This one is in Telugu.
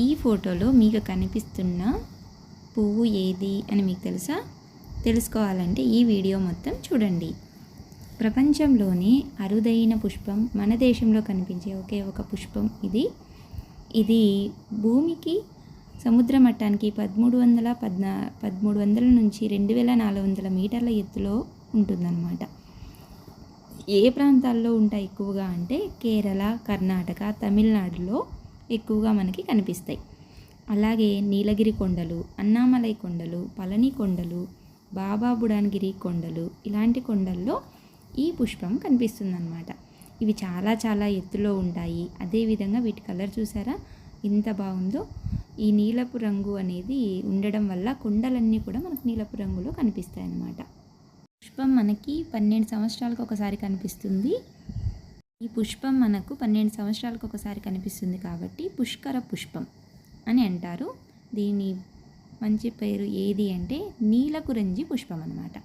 ఈ ఫోటోలో మీకు కనిపిస్తున్న పువ్వు ఏది అని మీకు తెలుసా? తెలుసుకోవాలంటే ఈ వీడియో మొత్తం చూడండి. ప్రపంచంలోనే అరుదైన పుష్పం, మన దేశంలో కనిపించే ఒకే ఒక పుష్పం ఇది భూమికి సముద్ర మట్టానికి 1300 నుంచి 2400 మీటర్ల ఎత్తులో ఉంటుందన్నమాట. ఏ ప్రాంతాల్లో ఉంటాయి ఎక్కువగా అంటే కేరళ, కర్ణాటక, తమిళనాడులో ఎక్కువగా మనకి కనిపిస్తాయి. అలాగే నీలగిరి కొండలు, అన్నామలై కొండలు, పళని కొండలు, బాబా బుడాన్గిరి కొండలు, ఇలాంటి కొండల్లో ఈ పుష్పం కనిపిస్తుందన్నమాట. ఇవి చాలా ఎత్తులో ఉంటాయి. అదేవిధంగా వీటి కలర్ చూసారా ఎంత బాగుందో. ఈ నీలపు రంగు అనేది ఉండడం వల్ల కొండలన్నీ కూడా మనకు నీలపు రంగులో కనిపిస్తాయి అన్నమాట. పుష్పం మనకి 12 సంవత్సరాలకు ఒకసారి కనిపిస్తుంది. ఈ పుష్పం మనకు 12 సంవత్సరాలకు ఒకసారి కనిపిస్తుంది కాబట్టి పుష్కర పుష్పం అని అంటారు. దీని మంచి పేరు ఏది అంటే నీలకురంజి పుష్పం అన్నమాట.